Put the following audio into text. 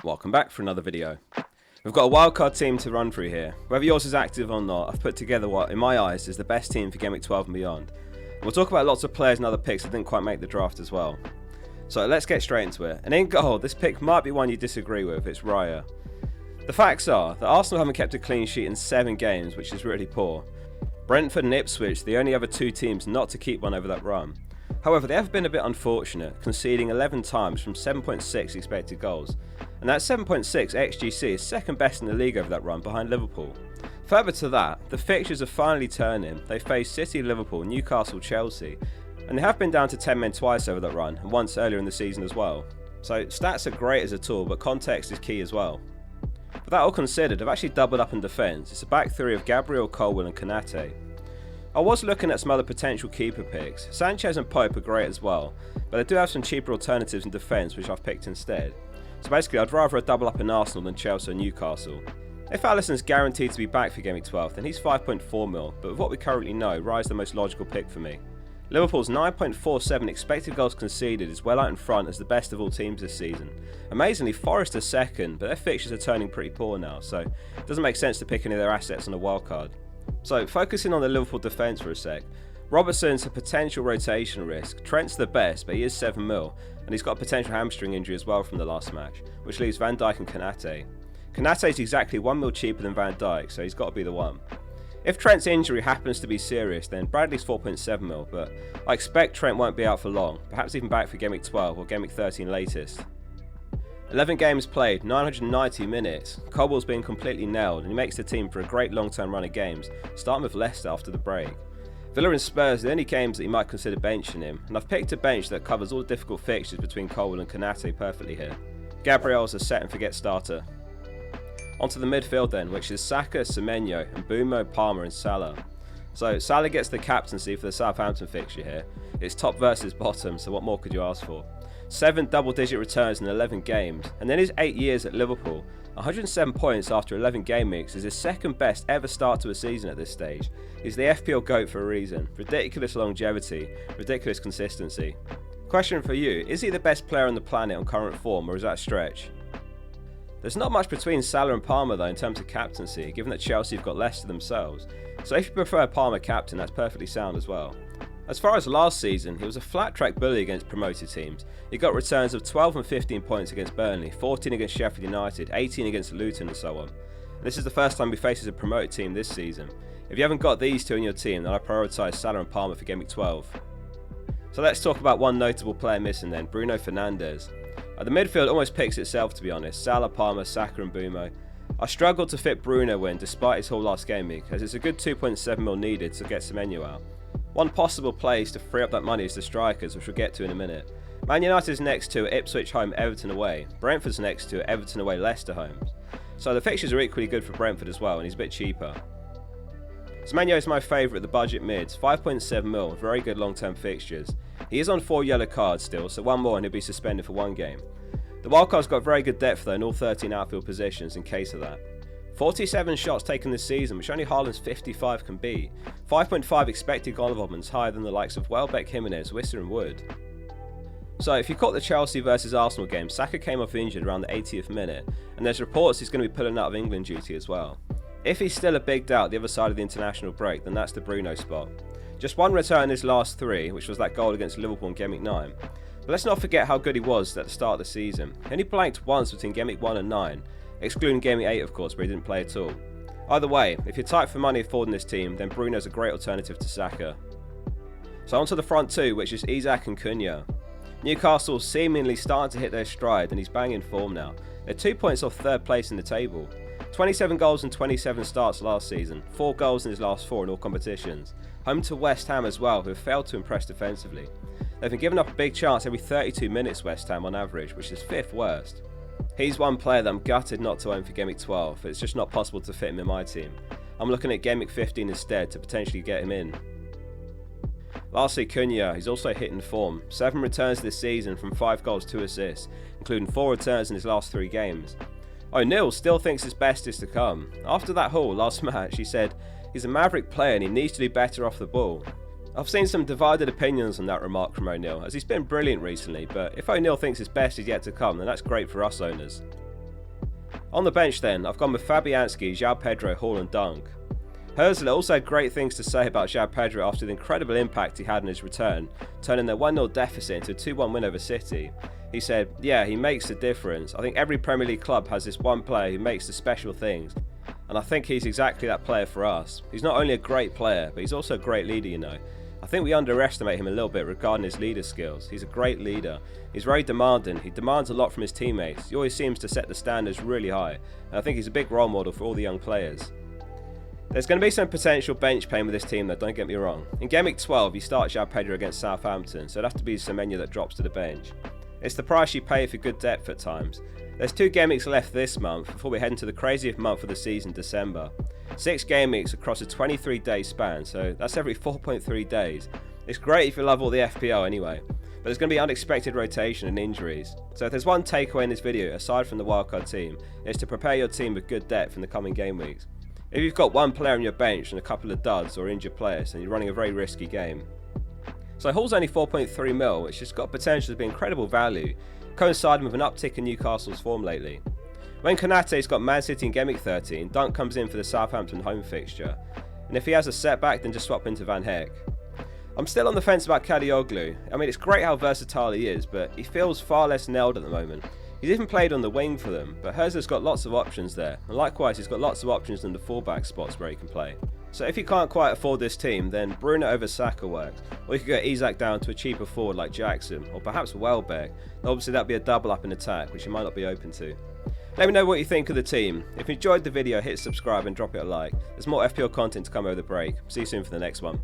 Welcome back for another video. We've got a wildcard team to run through here. Whether yours is active or not, I've put together what, in my eyes, is the best team for Gameweek 12 and beyond. And we'll talk about lots of players and other picks that didn't quite make the draft as well. So let's get straight into it. And in goal, this pick might be one you disagree with, it's Raya. The facts are that Arsenal haven't kept a clean sheet in 7 games, which is really poor. Brentford and Ipswich, the only other 2 teams not to keep one over that run. However, they have been a bit unfortunate, conceding 11 times from 7.6 expected goals. And that 7.6 XGC is second best in the league over that run, behind Liverpool. Further to that, the fixtures are finally turning. They face City, Liverpool, Newcastle, Chelsea, and they have been down to 10 men twice over that run, and once earlier in the season as well. So stats are great as a tool, but context is key as well. With that all considered, I've actually doubled up in defence. It's a back three of Gabriel, Colwill and Konate. I was looking at some other potential keeper picks. Sanchez and Pope are great as well, but I do have some cheaper alternatives in defence which I've picked instead. So basically I'd rather a double up in Arsenal than Chelsea or Newcastle. If Alisson's guaranteed to be back for Gameweek 12, then he's 5.4 mil, but with what we currently know, Raya's the most logical pick for me. Liverpool's 9.47 expected goals conceded is well out in front as the best of all teams this season. Amazingly, Forest are second, but their fixtures are turning pretty poor now, so it doesn't make sense to pick any of their assets on a wildcard. So focusing on the Liverpool defence for a sec, Robertson's a potential rotation risk. Trent's the best, but he is 7 mil, and he's got a potential hamstring injury as well from the last match, which leaves Van Dijk and Konate. Konate is exactly 1 mil cheaper than Van Dijk, so he's got to be the one. If Trent's injury happens to be serious, then Bradley's 4.7 mil, but I expect Trent won't be out for long, perhaps even back for Gameweek 12 or Gameweek 13 latest. 11 games played, 990 minutes. Colwill's been completely nailed and he makes the team for a great long-term run of games, starting with Leicester after the break. Villa and Spurs are the only games that you might consider benching him, and I've picked a bench that covers all the difficult fixtures between Colwill and Konate perfectly here. Gabriel's a set and forget starter. Onto the midfield then, which is Saka, Semenyo, and Mbeumo, Palmer and Salah. So Salah gets the captaincy for the Southampton fixture here. It's top versus bottom, so what more could you ask for? 7 double-digit returns in 11 games, and in his 8 years at Liverpool, 107 points after 11 game weeks is his second best ever start to a season at this stage. He's the FPL GOAT for a reason. Ridiculous longevity, ridiculous consistency. Question for you, is he the best player on the planet on current form, or is that a stretch? There's not much between Salah and Palmer though in terms of captaincy, given that Chelsea have got Leicester themselves, so if you prefer Palmer captain, that's perfectly sound as well. As far as last season, he was a flat-track bully against promoted teams. He got returns of 12 and 15 points against Burnley, 14 against Sheffield United, 18 against Luton and so on. And this is the first time he faces a promoted team this season. If you haven't got these two in your team, then I prioritise Salah and Palmer for Gameweek 12. So let's talk about one notable player missing then, Bruno Fernandes. The midfield almost picks itself to be honest, Salah, Palmer, Saka and Mbeumo. I struggled to fit Bruno in despite his whole last game week, as it's a good 2.7 mil needed to get Semenyo out. One possible place to free up that money is the strikers, which we'll get to in a minute. Man United's next to Ipswich home, Everton away. Brentford's next to Everton away, Leicester home. So the fixtures are equally good for Brentford as well, and he's a bit cheaper. Semenyo is my favourite at the budget mids, 5.7 mil, very good long-term fixtures. He is on 4 yellow cards still, so 1 more and he'll be suspended for 1 game. The wildcard's got very good depth though in all 13 outfield positions in case of that. 47 shots taken this season, which only Haaland's 55 can beat. 5.5 expected goal involvement's higher than the likes of Welbeck, Jimenez, Wisser and Wood. So if you caught the Chelsea vs Arsenal game, Saka came off injured around the 80th minute, and there's reports he's going to be pulling out of England duty as well. If he's still a big doubt the other side of the international break, then that's the Bruno spot. Just 1 return in his last 3, which was that goal against Liverpool in Gameweek 9. But let's not forget how good he was at the start of the season. He only blanked once between Gameweek 1 and 9, excluding Gameweek 8 of course, where he didn't play at all. Either way, if you're tight for money affording this team, then Bruno's a great alternative to Saka. So onto the front 2, which is Isak and Cunha. Newcastle seemingly starting to hit their stride and he's banging form now. They're 2 points off 3rd place in the table. 27 goals and 27 starts last season, 4 goals in his last 4 in all competitions. Home to West Ham as well, who have failed to impress defensively. They've been given up a big chance every 32 minutes West Ham on average, which is 5th worst. He's one player that I'm gutted not to own for Gameweek 12, but it's just not possible to fit him in my team. I'm looking at Gameweek 15 instead to potentially get him in. Lastly, Cunha, he's also hitting form. 7 returns this season from 5 goals, 2 assists, including 4 returns in his last 3 games. O'Neill still thinks his best is to come. After that haul last match, he said, he's a maverick player and he needs to do better off the ball. I've seen some divided opinions on that remark from O'Neill, as he's been brilliant recently, but if O'Neill thinks his best is yet to come, then that's great for us owners. On the bench then, I've gone with Fabianski, João Pedro, Hall and Dunk. Herzler also had great things to say about João Pedro after the incredible impact he had in his return, turning their 1-0 deficit into a 2-1 win over City. He said, yeah, he makes a difference. I think every Premier League club has this one player who makes the special things. And I think he's exactly that player for us. He's not only a great player, but he's also a great leader, you know. I think we underestimate him a little bit regarding his leader skills. He's a great leader. He's very demanding. He demands a lot from his teammates. He always seems to set the standards really high. And I think he's a big role model for all the young players. There's going to be some potential bench pain with this team though, don't get me wrong. In Gameweek 12, you start João Pedro against Southampton, so it'll have to be Semenyo that drops to the bench. It's the price you pay for good depth at times. There's 2 game weeks left this month before we head into the craziest month of the season, December. 6 game weeks across a 23-day span, so that's every 4.3 days. It's great if you love all the FPL anyway, but there's going to be unexpected rotation and injuries. So if there's one takeaway in this video, aside from the wildcard team, it's to prepare your team with good depth in the coming game weeks. If you've got one player on your bench and a couple of duds or injured players, then you're running a very risky game. So Hall's only 4.3 mil, which has got potential to be incredible value, coinciding with an uptick in Newcastle's form lately. When Konate's got Man City in Gameweek 13, Dunk comes in for the Southampton home fixture, and if he has a setback, then just swap into Van Heck. I'm still on the fence about Kadioglu. I mean, it's great how versatile he is, but he feels far less nailed at the moment. He's even played on the wing for them, but Herzler's got lots of options there, and likewise he's got lots of options in the fullback spots where he can play. So if you can't quite afford this team, then Bruno over Saka works, or you could get Isak down to a cheaper forward like Jackson, or perhaps Welbeck. Obviously that'd be a double up in attack, which you might not be open to. Let me know what you think of the team. If you enjoyed the video, hit subscribe and drop it a like. There's more FPL content to come over the break. See you soon for the next one.